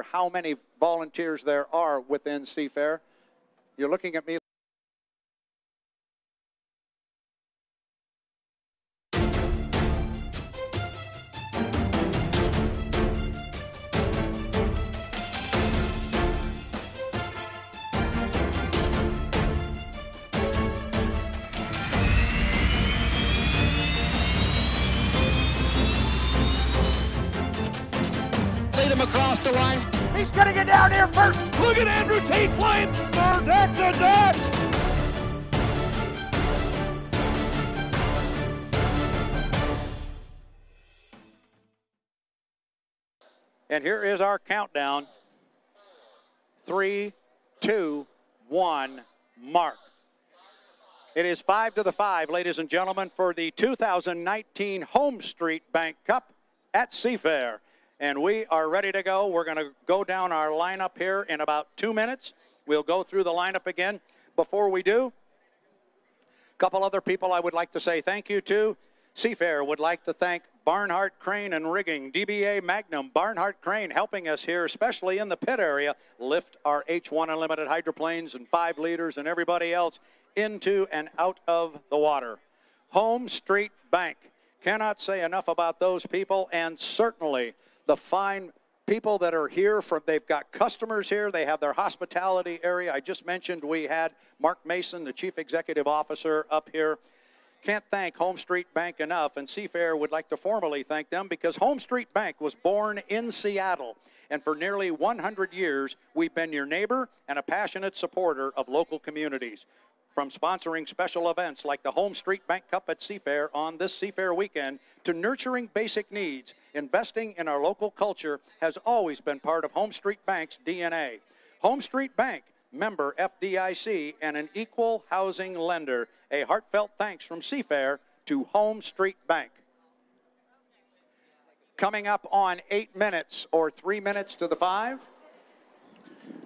for how many volunteers there are within Seafair. You're looking at me. Lead him across the line. He's going to get down here first. Look at Andrew Tate flying third deck to deck. And here is our countdown. 3, 2, 1, mark. It is 5 to the 5, ladies and gentlemen, for the 2019 HomeStreet Bank Cup at Seafair. And we are ready to go. We're going to go down our lineup here in about 2 minutes. We'll go through the lineup again. Before we do, a couple other people I would like to say thank you to. Seafair would like to thank Barnhart Crane and Rigging, DBA Magnum, Barnhart Crane helping us here, especially in the pit area, lift our H1 Unlimited hydroplanes and 5 liters and everybody else into and out of the water. HomeStreet Bank. Cannot say enough about those people, and certainly the fine people that are here. They've got customers here. They have their hospitality area. I just mentioned we had Mark Mason, the Chief Executive Officer, up here. Can't thank HomeStreet Bank enough, and Seafair would like to formally thank them because HomeStreet Bank was born in Seattle, and for nearly 100 years, we've been your neighbor and a passionate supporter of local communities. From sponsoring special events like the HomeStreet Bank Cup at Seafair on this Seafair weekend to nurturing basic needs, investing in our local culture has always been part of HomeStreet Bank's DNA. HomeStreet Bank, member FDIC, and an equal housing lender. A heartfelt thanks from Seafair to HomeStreet Bank. Coming up on 8 minutes or 3 minutes to the 5.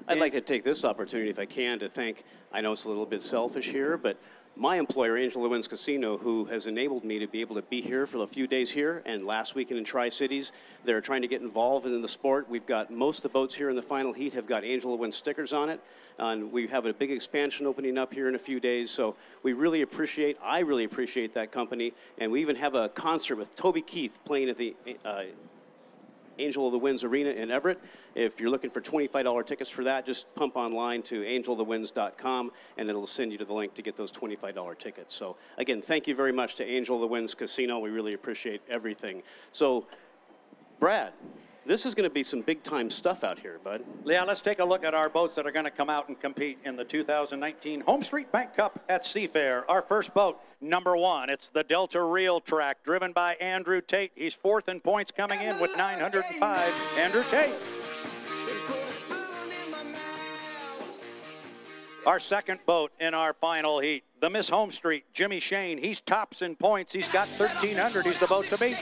I'd like to take this opportunity, if I can, to thank, I know it's a little bit selfish here, but my employer, Angel of the Winds Casino, who has enabled me to be able to be here for a few days here, and last weekend in Tri-Cities, they're trying to get involved in the sport. We've got most of the boats here in the final heat have got Angel of the Winds stickers on it, and we have a big expansion opening up here in a few days, so I really appreciate that company, and we even have a concert with Toby Keith playing at the Angel of the Winds Arena in Everett. If you're looking for $25 tickets for that, just pump online to angelofthewinds.com and it'll send you to the link to get those $25 tickets. So again, thank you very much to Angel of the Winds Casino. We really appreciate everything. So Brad, this is going to be some big-time stuff out here, bud. Yeah, let's take a look at our boats that are going to come out and compete in the 2019 HomeStreet Bank Cup at Seafair. Our first boat, number 1, it's the Delta Reel Track, driven by Andrew Tate. He's 4th in points, coming in with 905. Andrew Tate. Our second boat in our final heat, the Miss HomeStreet, Jimmy Shane. He's tops in points. He's got 1,300. He's the boat to beat.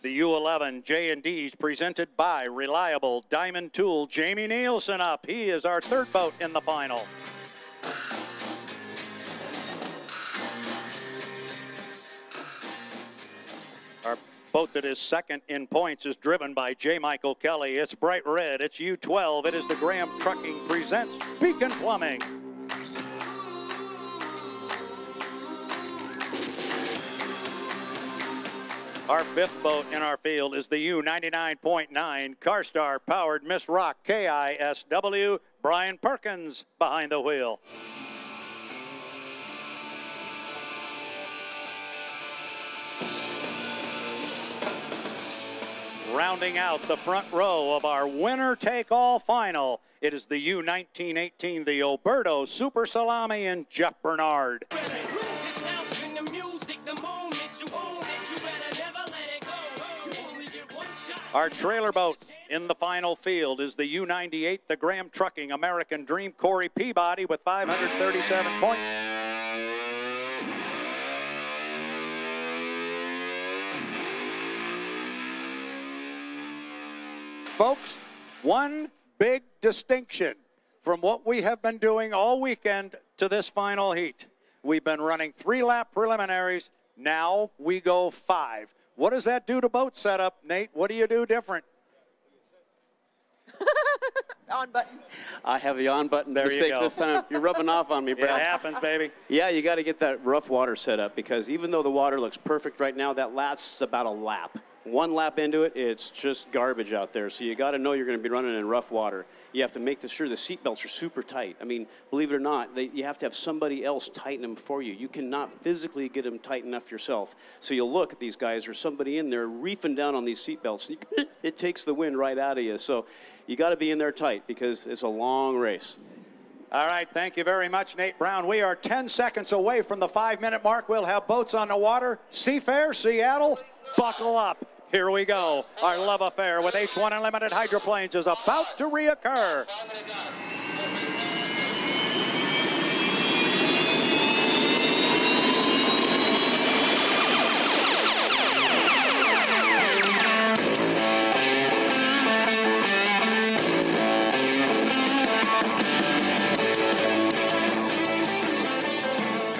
The U11 J&Ds presented by reliable Diamond Tool. Jamie Nielsen up. He is our third boat in the final. Our boat that is second in points is driven by J. Michael Kelly. It's bright red. It's U12. It is the Graham Trucking presents Beacon Plumbing. Our fifth boat in our field is the U99.9 Carstar powered Miss Rock KISW. Brian Perkins behind the wheel. Rounding out the front row of our winner-take-all final, it is the U1918, the Oberto Super Salami, and Jeff Bernard. Our trailer boat in the final field is the U98, the Graham Trucking American Dream, Corey Peabody with 537 points. Folks, one big distinction from what we have been doing all weekend to this final heat. We've been running 3-lap preliminaries. Now we go 5. What does that do to boat setup, Nate? What do you do different? On button. I have the on button There mistake you go. this time. You're rubbing off on me, Brad. It happens, baby. Yeah, you got to get that rough water set up, because even though the water looks perfect right now, that lasts about a lap. One lap into it, it's just garbage out there. So you got to know you're going to be running in rough water. You have to make sure the seat belts are super tight. I mean, believe it or not, you have to have somebody else tighten them for you. You cannot physically get them tight enough yourself. So you'll look at these guys, there's somebody in there reefing down on these seat belts. It takes the wind right out of you. So you got to be in there tight, because it's a long race. All right, thank you very much, Nate Brown. We are 10 seconds away from the 5-minute mark. We'll have boats on the water. Seafair, Seattle, buckle up. Here we go. Our love affair with H1 Unlimited Hydroplanes is about to reoccur.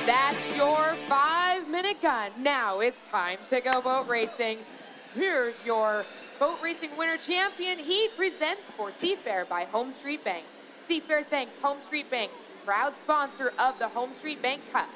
That's your 5-minute gun. Now it's time to go boat racing. Here's your boat racing winner champion heat presents for Seafair by HomeStreet Bank. Seafair thanks HomeStreet Bank, proud sponsor of the HomeStreet Bank Cup.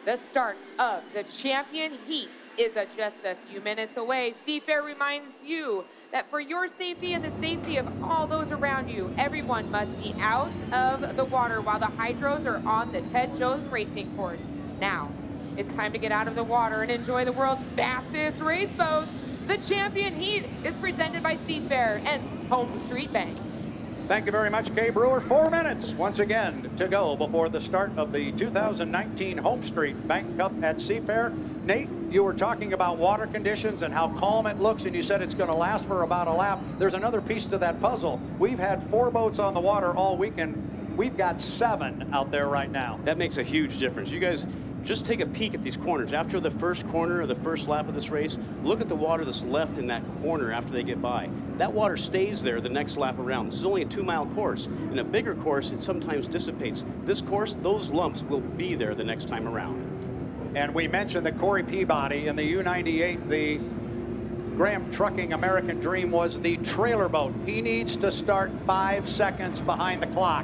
The start of the champion heat is just a few minutes away. Seafair reminds you that for your safety and the safety of all those around you, everyone must be out of the water while the hydros are on the Ted Jones racing course. Now, it's time to get out of the water and enjoy the world's fastest race boats. The champion heat is presented by Seafair and HomeStreet Bank. Thank you very much, Kay Brewer. 4 minutes once again to go before the start of the 2019 HomeStreet Bank Cup at Seafair. Nate, you were talking about water conditions and how calm it looks, and you said it's going to last for about a lap. There's another piece to that puzzle. We've had 4 boats on the water all weekend. We've got 7 out there right now. That makes a huge difference. You guys just take a peek at these corners. After the first corner of the first lap of this race, look at the water that's left in that corner after they get by. That water stays there the next lap around. This is only a 2-mile course. In a bigger course, it sometimes dissipates. This course, those lumps will be there the next time around. And we mentioned that Corey Peabody in the U98, the Graham Trucking American Dream, was the trailer boat. He needs to start 5 seconds behind the clock.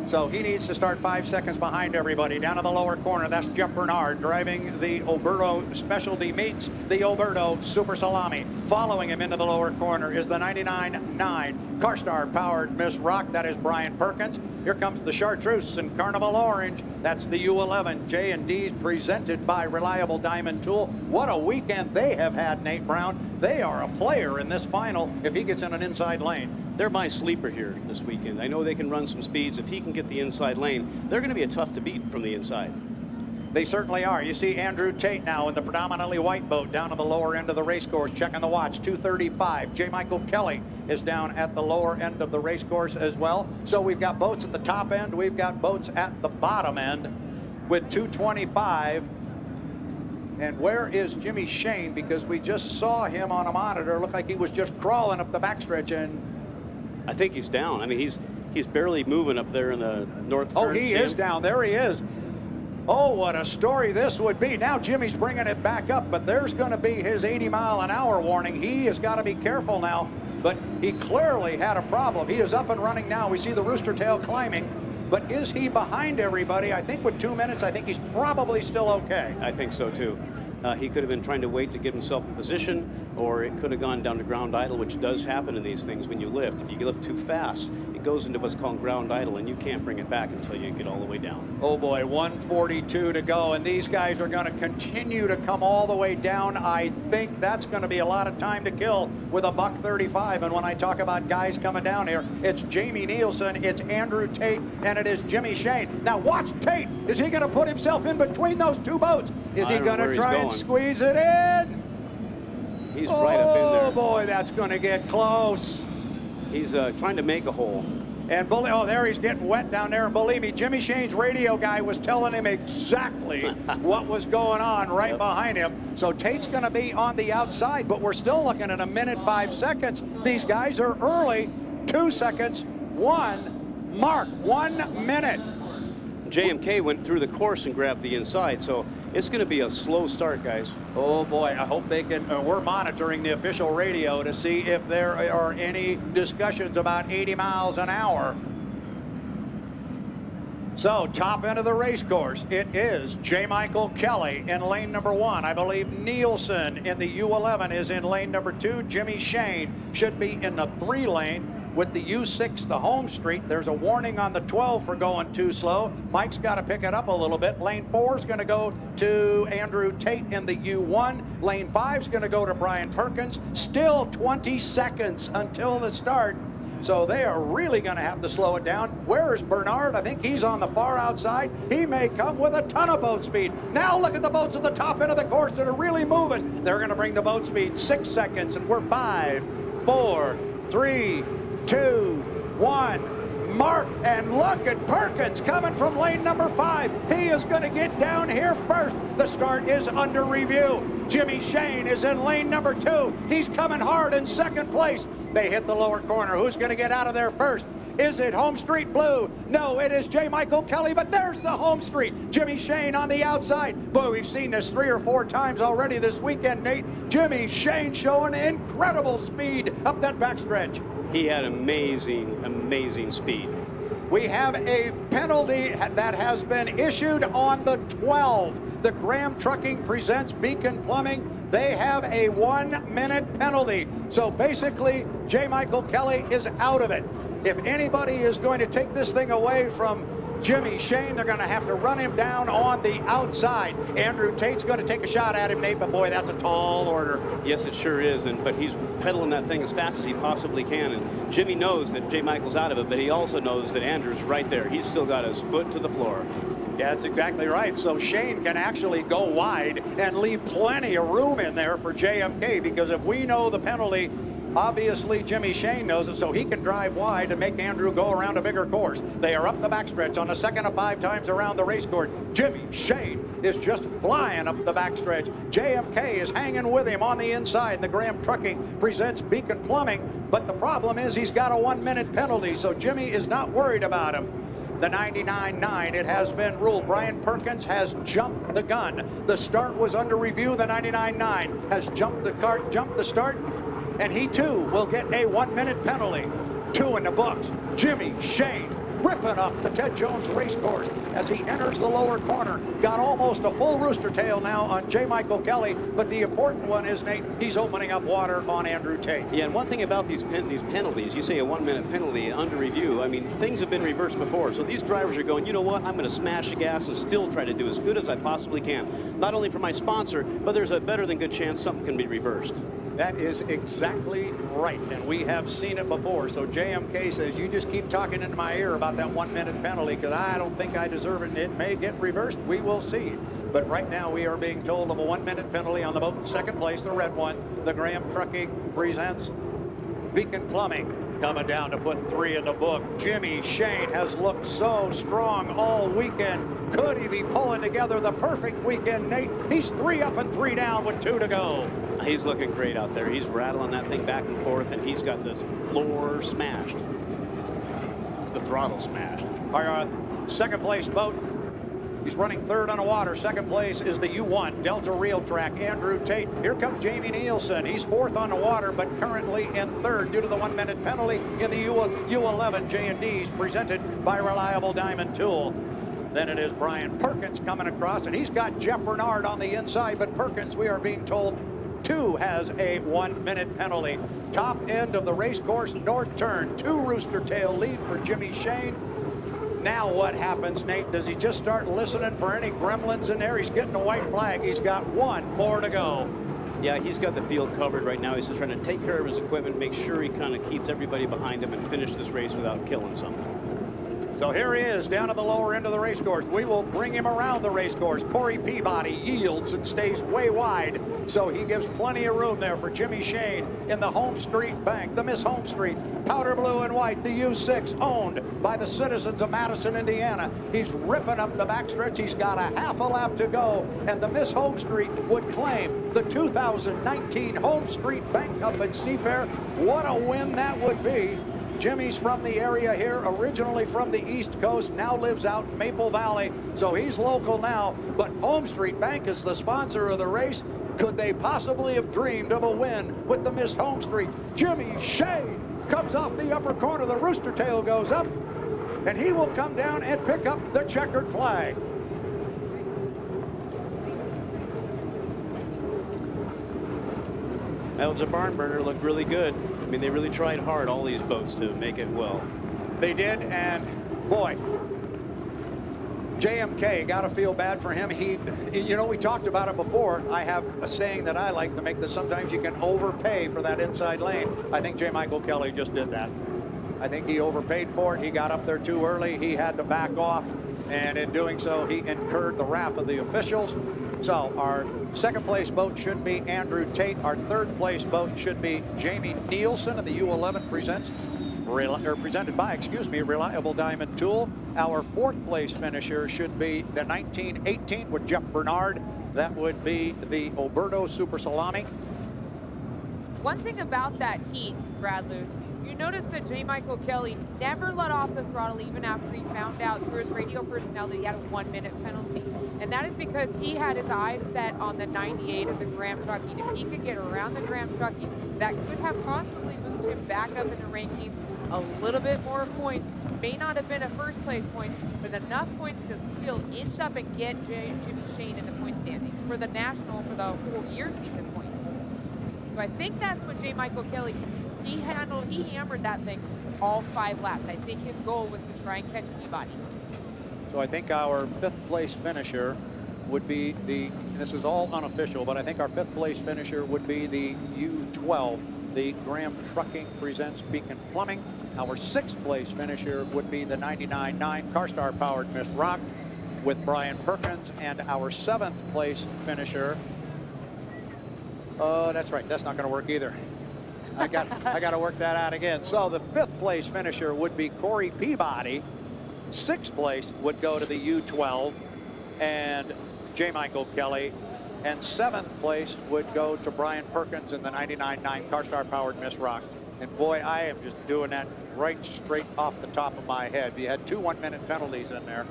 So he needs to start 5 seconds behind everybody. Down in the lower corner, that's Jeff Bernard driving the Oberto Specialty Meats, the Oberto Super Salami. Following him into the lower corner is the 99.9 Carstar powered Miss Rock. That is Brian Perkins. Here comes the Chartreuse and Carnival Orange. That's the U11 J&Ds presented by Reliable Diamond Tool. What a weekend they have had, Nate Brown. They are a player in this final if he gets in an inside lane. They're my sleeper here this weekend. I know they can run some speeds. If he can get the inside lane, they're going to be a tough to beat from the inside. They certainly are. You see Andrew Tate now in the predominantly white boat down at the lower end of the race course, checking the watch, 2:35. J. Michael Kelly is down at the lower end of the race course as well. So we've got boats at the top end. We've got boats at the bottom end with 2:25. And where is Jimmy Shane? Because we just saw him on a monitor. Looked like he was just crawling up the backstretch, and I think he's down. I mean, he's barely moving up there in the north turn. oh, he is down. There he is. Oh, what a story this would be. Now Jimmy's bringing it back up, but there's going to be his 80-mile-an-hour warning. He has got to be careful now, but he clearly had a problem. He is up and running now. We see the rooster tail climbing, but is he behind everybody? I think with 2 minutes, I think he's probably still okay. I think so, too. He could have been trying to wait to get himself in position, or it could have gone down to ground idle, which does happen in these things when you lift. If you lift too fast, it goes into what's called ground idle, and you can't bring it back until you get all the way down. Oh boy, 1:42 to go, and these guys are going to continue to come all the way down. I think that's going to be a lot of time to kill with a $1:35. And when I talk about guys coming down here, it's Jamie Nielsen, it's Andrew Tate, and it is Jimmy Shane. Now watch Tate. Is he going to put himself in between those two boats? Is he going to try and squeeze it in? He's right up in there. Oh boy, that's going to get close. He's trying to make a hole. And oh, there he's getting wet down there. And believe me, Jimmy Shane's radio guy was telling him exactly what was going on right behind him. So Tate's going to be on the outside, but we're still looking at 1 minute 5 seconds. These guys are early. 2 seconds, 1 mark, 1 minute. JMK went through the course and grabbed the inside, so it's going to be a slow start, guys. Oh boy, I hope they can, we're monitoring the official radio to see if there are any discussions about 80 miles an hour. So, top end of the race course, it is J. Michael Kelly in lane number 1. I believe Nielsen in the U11 is in lane number 2. Jimmy Shane should be in the 3 lane. With the U6, the HomeStreet, there's a warning on the 12 for going too slow. Mike's got to pick it up a little bit. Lane 4 is going to go to Andrew Tate in the U1. Lane 5 is going to go to Brian Perkins. Still 20 seconds until the start. So they are really going to have to slow it down. Where is Bernard? I think he's on the far outside. He may come with a ton of boat speed. Now look at the boats at the top end of the course that are really moving. They're going to bring the boat speed 6 seconds, and we're 5, 4, 3, 2, 1. Mark, and look at Perkins coming from lane number 5. He is going to get down here first. The start is under review. Jimmy Shane is in lane number 2. He's coming hard in second place. They hit the lower corner. Who's going to get out of there first? Is it HomeStreet Blue? No, it is J. Michael Kelly, but there's the HomeStreet. Jimmy Shane on the outside. Boy, we've seen this 3 or 4 times already this weekend, Nate. Jimmy Shane showing incredible speed up that backstretch. He had amazing speed. We have a penalty that has been issued on the 12. The Graham Trucking presents Beacon Plumbing. They have a 1-minute penalty. So basically, J. Michael Kelly is out of it. If anybody is going to take this thing away from Jimmy Shane, they're going to have to run him down on the outside. Andrew Tate's going to take a shot at him, Nate, but boy, that's a tall order. Yes, it sure is, but he's pedaling that thing as fast as he possibly can, and Jimmy knows that J. Michael's out of it, but he also knows that Andrew's right there. He's still got his foot to the floor. Yeah, that's exactly right. So Shane can actually go wide and leave plenty of room in there for JMK, because if we know the penalty, obviously Jimmy Shane knows it, so he can drive wide and make Andrew go around a bigger course. They are up the backstretch on the second of 5 times around the race course. Jimmy Shane is just flying up the backstretch. JMK is hanging with him on the inside. The Graham Trucking presents Beacon Plumbing, but the problem is he's got a 1-minute penalty, so Jimmy is not worried about him. The 99.9, it has been ruled. Brian Perkins has jumped the gun. The start was under review. The 99.9 has jumped the start, and he too will get a 1-minute penalty. 2 in the books. Jimmy Shane ripping up the Ted Jones race course as he enters the lower corner. Got almost a full rooster tail now on J. Michael Kelly, but the important one is, Nate, he's opening up water on Andrew Tate. Yeah, and one thing about these penalties, you say a 1-minute penalty under review, I mean, things have been reversed before, so these drivers are going, you know what, I'm going to smash the gas and still try to do as good as I possibly can. Not only for my sponsor, but there's a better than good chance something can be reversed. That is exactly right, and we have seen it before. So JMK says, you just keep talking into my ear about that 1-minute penalty, because I don't think I deserve it, and it may get reversed. We will see. But right now we are being told of a 1-minute penalty on the boat in second place, the red one. The Graham Trucking presents Beacon Plumbing coming down to put 3 in the book. Jimmy Shane has looked so strong all weekend. Could he be pulling together the perfect weekend, Nate? He's 3 up and 3 down with 2 to go. He's looking great out there. He's rattling that thing back and forth, and he's got this floor smashed. The throttle smashed. Our second place boat, he's running 3rd on the water. Second place is the U1 Delta Reel Track, Andrew Tate. Here comes Jamie Nielsen. He's 4th on the water, but currently in 3rd due to the 1-minute penalty in the U11 J&Ds presented by Reliable Diamond Tool. Then it is Brian Perkins coming across, and he's got Jeff Bernard on the inside, but Perkins, we are being told, too, has a 1-minute penalty. Top end of the race course, north turn, 2 rooster tail lead for Jimmy Shane. Now what happens, Nate? Does he just start listening for any gremlins in there? He's getting a white flag. He's got 1 more to go. Yeah, he's got the field covered right now. He's just trying to take care of his equipment, make sure he kind of keeps everybody behind him and finish this race without killing something. So here he is down at the lower end of the race course. We will bring him around the race course. Corey Peabody yields and stays way wide, so he gives plenty of room there for Jimmy Shane in the HomeStreet Bank, the Miss HomeStreet, powder blue and white, the U6, owned by the citizens of Madison, Indiana. He's ripping up the backstretch. He's got a half a lap to go, and the Miss HomeStreet would claim the 2019 HomeStreet Bank Cup at Seafair. What a win that would be. Jimmy's from the area here, originally from the East Coast, now lives out in Maple Valley, so he's local now. But HomeStreet Bank is the sponsor of the race. Could they possibly have dreamed of a win with the Miss HomeStreet? Jimmy Shane comes off the upper corner. The rooster tail goes up, and he will come down and pick up the checkered flag. That was a barn burner. Looked really good. I mean, they really tried hard, all these boats, to make it well. They did, and boy, JMK, got to feel bad for him. You know, we talked about it before. I have a saying that I like to make, that sometimes you can overpay for that inside lane. I think J. Michael Kelly just did that. I think he overpaid for it. He got up there too early. He had to back off, and in doing so, he incurred the wrath of the officials. So our second place boat should be Andrew Tate. Our third place boat should be Jamie Nielsen of the U11 presented by Reliable Diamond Tool. Our fourth place finisher should be the 1918 with Jeff Bernard. That would be the Oberto Super Salami. One thing about that heat, Brad Luce, you notice that J. Michael Kelly never let off the throttle even after he found out through his radio personnel that he had a 1-minute penalty. And that is because he had his eyes set on the 98 of the Graham Truckee. If he could get around the Graham Truckee, that could have possibly moved him back up in the rankings a little bit more points. May not have been a first place point, but enough points to still inch up and get Jimmy Shane in the point standings for the national, for the whole year season points. So I think that's what J. Michael Kelly, he hammered that thing all 5 laps. I think his goal was to try and catch Peabody. So I think our fifth place finisher would be and this is all unofficial, but I think our fifth place finisher would be the U12. The Graham Trucking presents Beacon Plumbing. Our sixth place finisher would be the 99.9 Carstar powered Miss Rock with Brian Perkins. And our seventh place finisher, that's right, that's not going to work either. I got to work that out again. So the fifth place finisher would be Corey Peabody. Sixth place would go to the U12 and J. Michael Kelly. And seventh place would go to Brian Perkins in the 99.9 Carstar powered Miss Rock. And boy, I am just doing that right straight off the top of my head. You had 2 1-minute penalties in there.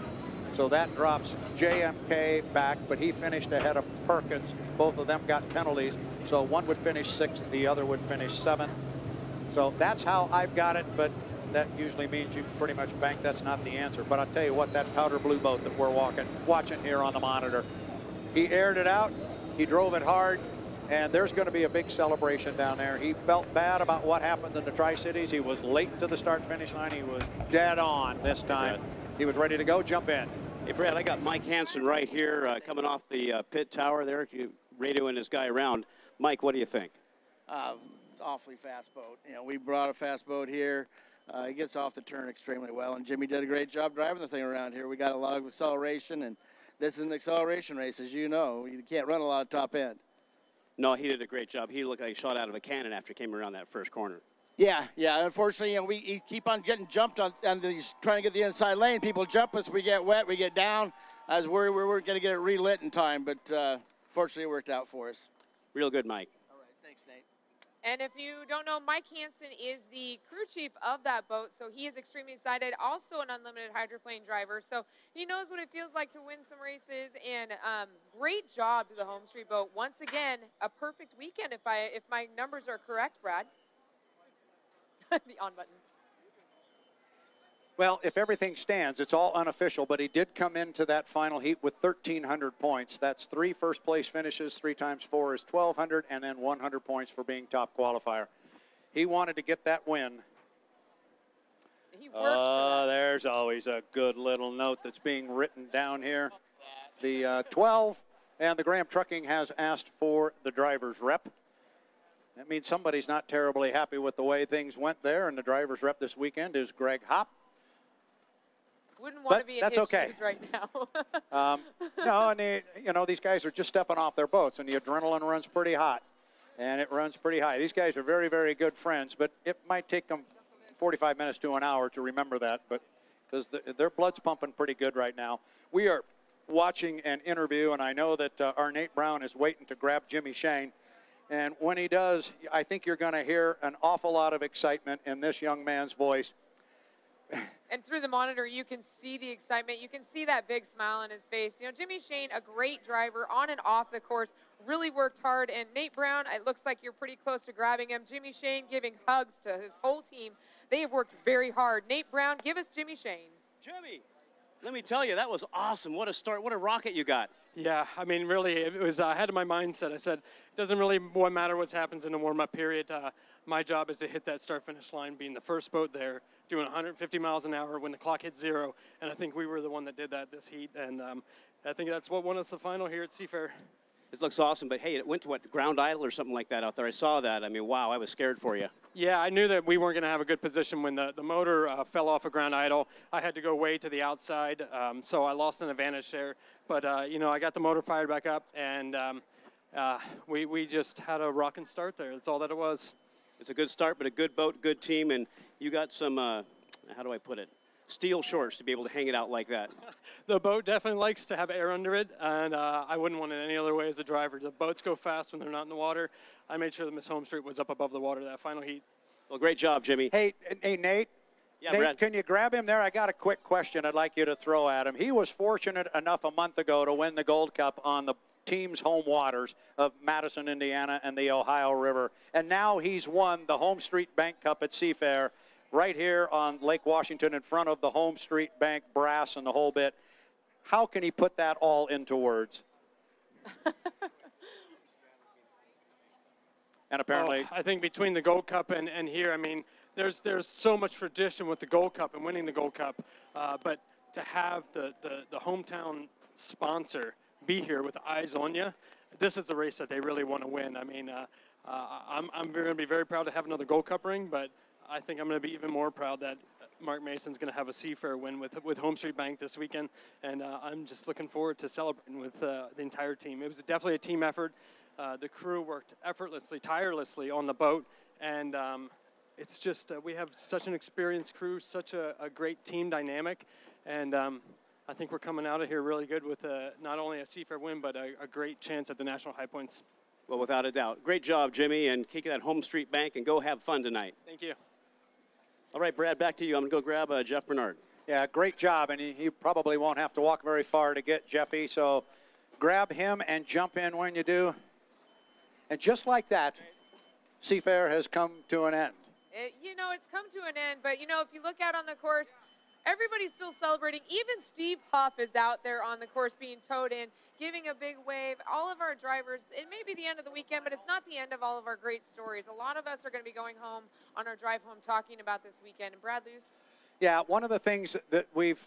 So that drops JMK back, but he finished ahead of Perkins. Both of them got penalties. So one would finish 6th, the other would finish 7th. So that's how I've got it, but that usually means you pretty much bank that's not the answer. But I'll tell you what, that powder blue boat that we're watching here on the monitor, he aired it out, he drove it hard, and there's going to be a big celebration down there. He felt bad about what happened in the Tri-Cities. He was late to the start-finish line. He was dead on this time. He was ready to go, jump in. Hey, Brad, I got Mike Hansen right here coming off the pit tower there, radioing this guy around. Mike, what do you think? It's awfully fast boat. You know, we brought a fast boat here. It gets off the turn extremely well, and Jimmy did a great job driving the thing around here. We got a lot of acceleration, and this is an acceleration race, as you know. You can't run a lot of top end. No, he did a great job. He looked like he shot out of a cannon after he came around that first corner. Yeah. Unfortunately, you know, we keep on getting jumped on these, trying to get the inside lane. People jump us. We get wet. We get down. I was worried we weren't going to get it relit in time, but fortunately, it worked out for us. Real good, Mike. All right. Thanks, Nate. And if you don't know, Mike Hansen is the crew chief of that boat, so he is extremely excited. Also an unlimited hydroplane driver, so he knows what it feels like to win some races. And great job to the HomeStreet boat. Once again, a perfect weekend if my numbers are correct, Brad. The on button. Well, if everything stands, it's all unofficial, but he did come into that final heat with 1,300 points. That's 3 first-place finishes. 3 times 4 is 1,200, and then 100 points for being top qualifier. He wanted to get that win. He worked for that. There's always a good little note that's being written down here. The 12 and the Graham Trucking has asked for the driver's rep. That means somebody's not terribly happy with the way things went there, and the driver's rep this weekend is Greg Hopp. Wouldn't want to be in his shoes right now. No, and you know, these guys are just stepping off their boats, and the adrenaline runs pretty hot, and it runs pretty high. These guys are very, very good friends, but it might take them 45 minutes to an hour to remember that, but because their blood's pumping pretty good right now. We are watching an interview, and I know that our Nate Brown is waiting to grab Jimmy Shane. And when he does, I think you're going to hear an awful lot of excitement in this young man's voice. And through the monitor, you can see the excitement. You can see that big smile on his face. You know, Jimmy Shane, a great driver on and off the course, really worked hard. And Nate Brown, it looks like you're pretty close to grabbing him. Jimmy Shane giving hugs to his whole team. They have worked very hard. Nate Brown, give us Jimmy Shane. Jimmy, let me tell you, that was awesome. What a start. What a rocket you got. Yeah, I mean, really, it was ahead of my mindset. I said, it doesn't really matter what happens in the warm-up period. My job is to hit that start-finish line, being the first boat there, doing 150 miles an hour when the clock hit 0. And I think we were the one that did that this heat. And I think that's what won us the final here at Seafair. This looks awesome, but hey, it went to what, ground idle or something like that out there. I saw that. I mean, wow, I was scared for you. Yeah, I knew that we weren't going to have a good position when the motor fell off a ground idle. I had to go way to the outside, so I lost an advantage there. But, you know, I got the motor fired back up, and we just had a rocking start there. That's all that it was. It's a good start, but a good boat, good team, and you got some, how do I put it, steel shorts to be able to hang it out like that. The boat definitely likes to have air under it, and I wouldn't want it any other way as a driver. The boats go fast when they're not in the water. I made sure that Miss HomeStreet was up above the water that final heat. Well, great job, Jimmy. Hey, Nate. Yeah, Nate, Brad. can you grab him there? I got a quick question I'd like you to throw at him. He was fortunate enough a month ago to win the Gold Cup on the team's home waters of Madison, Indiana, and the Ohio River. And now he's won the HomeStreet Bank Cup at Seafair right here on Lake Washington in front of the HomeStreet Bank brass and the whole bit. How can he put that all into words? And apparently, I think between the Gold Cup and here, I mean, there's so much tradition with the Gold Cup and winning the Gold Cup, but to have the hometown sponsor be here with eyes on you, this is the race that they really want to win. I mean, I'm going to be very proud to have another Gold Cup ring, but I think I'm going to be even more proud that Mark Mason's going to have a Seafair win with HomeStreet Bank this weekend, and I'm just looking forward to celebrating with the entire team. It was definitely a team effort. The crew worked effortlessly, tirelessly on the boat, and it's just we have such an experienced crew, such a great team dynamic, and I think we're coming out of here really good with not only a Seafair win, but a great chance at the National High Points. Well, without a doubt. Great job, Jimmy, and kick that HomeStreet Bank and go have fun tonight. Thank you. All right, Brad, back to you. I'm going to go grab Jeff Bernard. yeah, great job. And he probably won't have to walk very far to get Jeffy. So grab him and jump in when you do. And just like that, Seafair has come to an end. You know, it's come to an end, but, you know, if you look out on the course, everybody's still celebrating. Even Steve Huff is out there on the course being towed in, giving a big wave. All of our drivers, it may be the end of the weekend, but it's not the end of all of our great stories. A lot of us are going to be going home on our drive home talking about this weekend. And Brad Luce? Yeah, one of the things that we've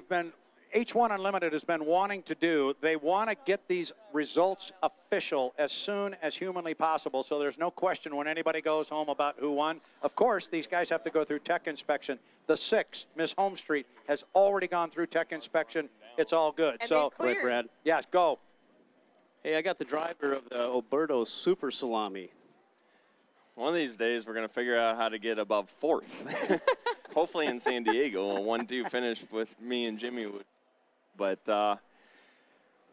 been, H1 Unlimited has been wanting to do, they want to get these results official as soon as humanly possible, so there's no question when anybody goes home about who won. Of course, these guys have to go through tech inspection. The 6, Miss HomeStreet, has already gone through tech inspection. It's all good. And so, cleared. Right, Brad. Yes, go. Hey, I got the driver of the Oberto Super Salami. One of these days, we're going to figure out how to get above 4th. Hopefully in San Diego, a 1-2 finish with me and Jimmy. But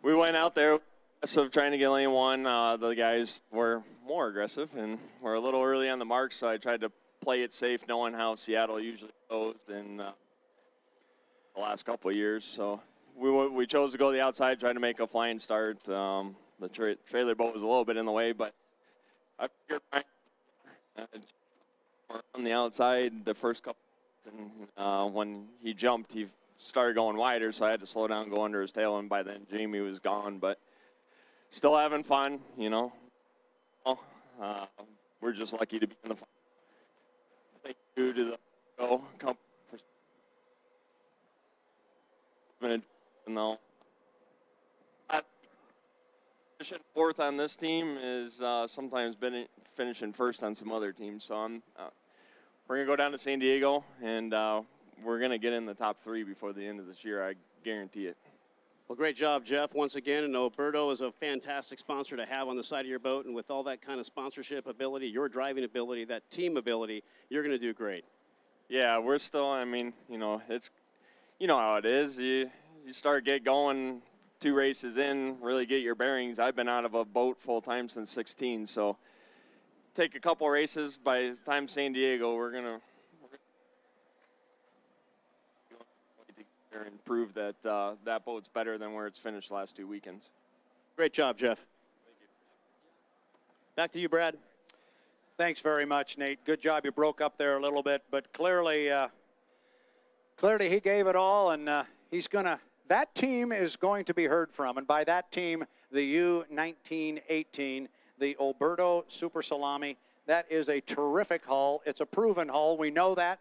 we went out there of trying to get lane 1. The guys were more aggressive and were a little early on the mark, so I tried to play it safe, knowing how Seattle usually goes in the last couple of years. So we chose to go the outside, try to make a flying start. The trailer boat was a little bit in the way, but I figured on the outside the first couple, and when he jumped, he started going wider, so I had to slow down, go under his tail, and by then Jamie was gone. But still having fun, you know. We're just lucky to be in the fun. Thank you to the company for finishing 4th on this team is sometimes been finishing 1st on some other teams. So we're going to go down to San Diego, and we're going to get in the top 3 before the end of this year. I guarantee it. Well, great job, Jeff, once again. And Oberto is a fantastic sponsor to have on the side of your boat. And with all that kind of sponsorship ability, your driving ability, that team ability, you're going to do great. Yeah, we're still, I mean, you know, it's, you know how it is. You start get going 2 races in, really get your bearings. I've been out of a boat full time since 16, so take a couple races. By the time San Diego, we're gonna and prove that that boat's better than where it's finished last 2 weekends. Great job, Jeff. Thank you. Back to you, Brad. Thanks very much, Nate. Good job. You broke up there a little bit, but clearly he gave it all, and that team is going to be heard from. And by that team, the U1918, the Alberto Super Salami. That is a terrific hull. It's a proven hull. We know that.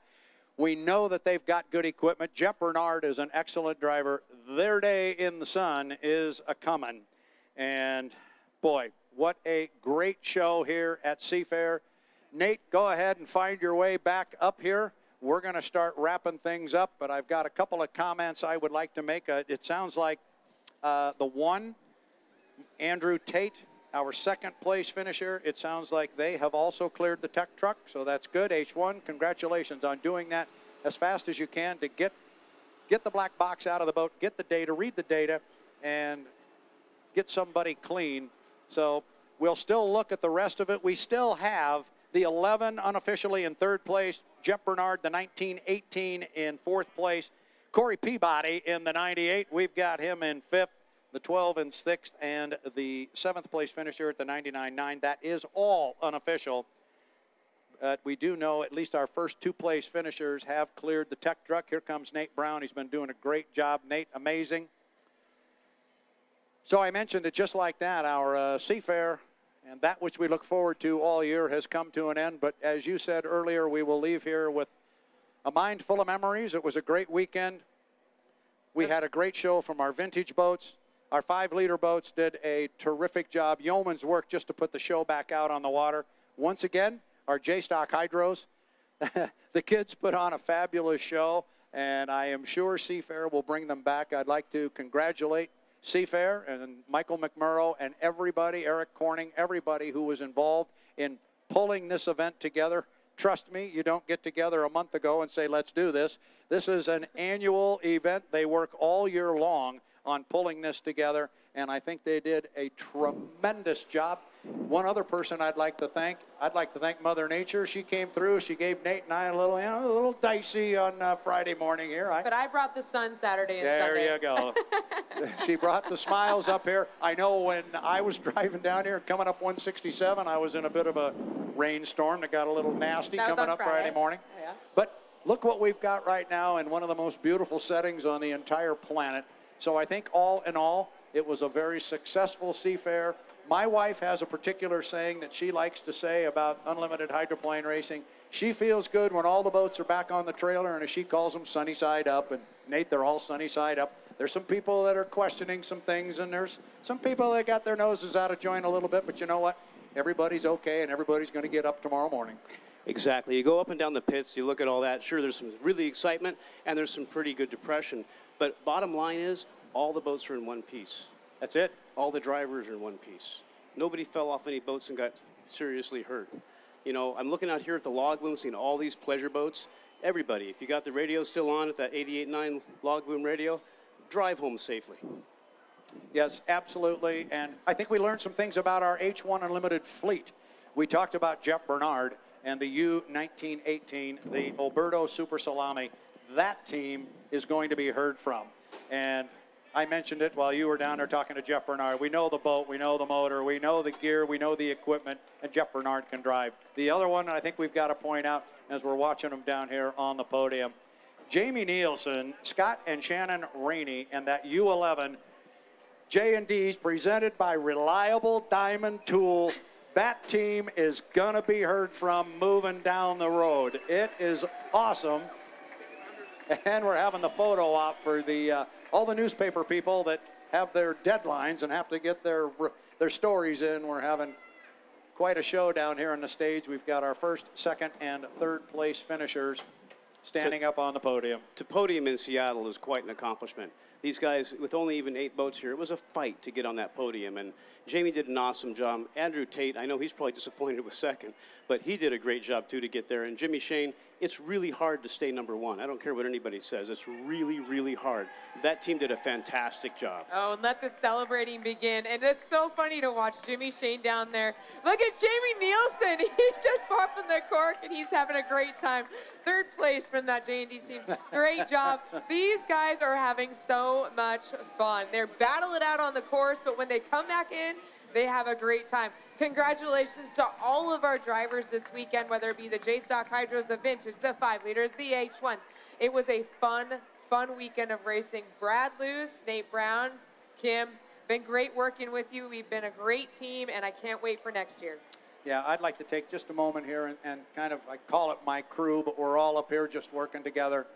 We know that they've got good equipment. Jeff Bernard is an excellent driver. Their day in the sun is a-comin'. And, boy, what a great show here at Seafair. Nate, go ahead and find your way back up here. We're going to start wrapping things up, but I've got a couple of comments I would like to make. It sounds like the one, Andrew Tate, our second place finisher, it sounds like they have also cleared the tech truck, so that's good. H1, congratulations on doing that as fast as you can to get the black box out of the boat, get the data, read the data, and get somebody clean. So we'll still look at the rest of it. We still have the 11 unofficially in 3rd place, Jeff Bernard, the 1918 in 4th place, Corey Peabody in the 98. We've got him in 5th, the 12 in 6th, and the 7th place finisher at the 99.9. That is all unofficial. We do know at least our first 2 place finishers have cleared the tech truck. Here comes Nate Brown. He's been doing a great job. Nate, amazing. So I mentioned it just like that. Our Seafair and that which we look forward to all year has come to an end. But as you said earlier, we will leave here with a mind full of memories. It was a great weekend. We had a great show from our vintage boats. Our 5-liter boats did a terrific job. Yeoman's work just to put the show back out on the water. Once again, our J-Stock Hydros. The kids put on a fabulous show, and I am sure Seafair will bring them back. I'd like to congratulate Seafair and Michael McMurrow and everybody, Eric Corning, everybody who was involved in pulling this event together. Trust me, you don't get together a month ago and say, let's do this. This is an annual event. They work all year long on pulling this together, and I think they did a tremendous job. One other person I'd like to thank Mother Nature. She came through. She gave Nate and I a little dicey on Friday morning here. But I brought the sun Saturday and Sunday. There you go. She brought the smiles up here. I know when I was driving down here, coming up 167, I was in a bit of a rainstorm that got a little nasty coming up Friday morning. Oh, yeah. But look what we've got right now in one of the most beautiful settings on the entire planet. So I think all in all, it was a very successful Seafair. My wife has a particular saying that she likes to say about unlimited hydroplane racing. She feels good when all the boats are back on the trailer, and as she calls them, sunny side up. And Nate, they're all sunny side up. There's some people that are questioning some things, and there's some people that got their noses out of joint a little bit, but you know what? Everybody's okay, and everybody's going to get up tomorrow morning. Exactly. You go up and down the pits, you look at all that. Sure, there's some really excitement, and there's some pretty good depression. But bottom line is, all the boats are in one piece. That's it. All the drivers are in one piece. Nobody fell off any boats and got seriously hurt. You know, I'm looking out here at the log boom, seeing all these pleasure boats. Everybody, if you got the radio still on at that 88.9 log boom radio, drive home safely. Yes, absolutely. And I think we learned some things about our H1 Unlimited fleet. We talked about Jeff Bernard and the U1918, the Alberto Super Salami. That team is going to be heard from. And I mentioned it while you were down there talking to Jeff Bernard. We know the boat, we know the motor, we know the gear, we know the equipment, and Jeff Bernard can drive. The other one I think we've got to point out as we're watching them down here on the podium, Jamie Nielsen, Scott and Shannon Rainey, and that U11 J&Ds presented by Reliable Diamond Tool. That team is going to be heard from moving down the road. It is awesome. And we're having the photo op for the all the newspaper people that have their deadlines and have to get their stories in. We're having quite a show down here on the stage. We've got our first, second, and third place finishers. standing up on the podium. To podium in Seattle is quite an accomplishment. These guys, with only even 8 boats here, it was a fight to get on that podium, and Jamie did an awesome job. Andrew Tate, I know he's probably disappointed with second, but he did a great job, too, to get there. And Jimmy Shane, it's really hard to stay number 1. I don't care what anybody says. It's really, really hard. That team did a fantastic job. Oh, and let the celebrating begin. And it's so funny to watch Jimmy Shane down there. Look at Jamie Nielsen. He's just popping the cork, and he's having a great time. 3rd place from that J&D team. Great job. These guys are having so much fun. They're battle it out on the course, but when they come back in, they have a great time. Congratulations to all of our drivers this weekend, whether it be the J-Stock Hydros, the Vintage, the 5 liters, the H1s. It was a fun weekend of racing. Brad Luce, Nate Brown, Kim, been great working with you. We've been a great team, and I can't wait for next year. Yeah, I'd like to take just a moment here and kind of, I call it my crew, but we're all up here just working together.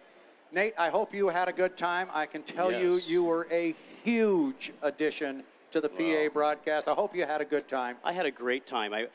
Nate, I hope you had a good time. I can tell you, you were a huge addition to the PA broadcast. I hope you had a good time. I had a great time. I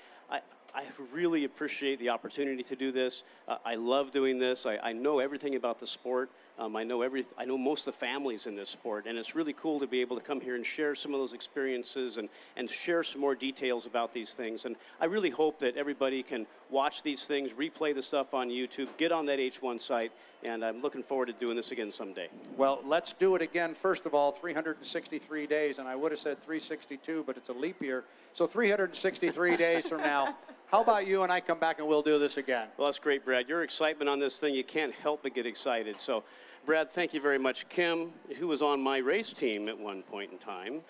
really appreciate the opportunity to do this. I love doing this. I know everything about the sport. I know most of the families in this sport, and it's really cool to be able to come here and share some of those experiences and share some more details about these things. And I really hope that everybody can watch these things, replay the stuff on YouTube, get on that H1 site, and I'm looking forward to doing this again someday. Well, let's do it again. First of all, 363 days, and I would have said 362, but it's a leap year. So 363 days from now, how about you and I come back and we'll do this again? Well, that's great, Brad. Your excitement on this thing, you can't help but get excited. So, Brad, thank you very much. Kim, who was on my race team at one point in time,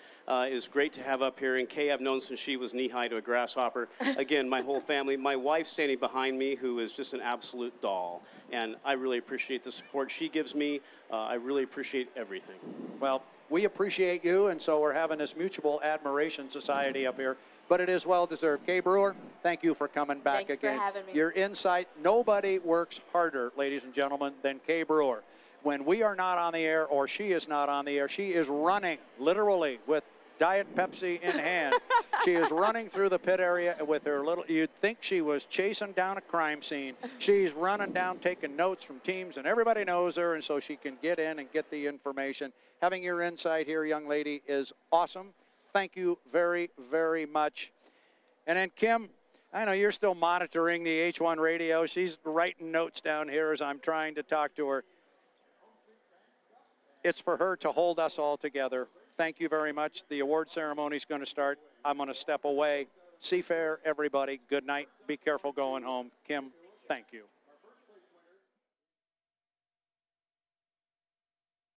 is great to have up here. And Kay, I've known since she was knee-high to a grasshopper. Again, my whole family. My wife standing behind me, who is just an absolute doll. And I really appreciate the support she gives me. I really appreciate everything. Well, we appreciate you, and so we're having this mutual admiration society up here. But it is well-deserved. Kay Brewer, thank you for coming back again. Thanks for having me. Your insight, nobody works harder, ladies and gentlemen, than Kay Brewer. When we are not on the air or she is not on the air, she is running, literally, with Diet Pepsi in hand. She is running through the pit area with her little, you'd think she was chasing down a crime scene. She's running down, taking notes from teams, and everybody knows her, and so she can get in and get the information. Having your insight here, young lady, is awesome. Thank you very, very much. And then, Kim, I know you're still monitoring the H1 radio. She's writing notes down here as I'm trying to talk to her. It's for her to hold us all together. Thank you very much. The award ceremony is going to start. I'm going to step away. Seafair, everybody, good night. Be careful going home. Kim, thank you.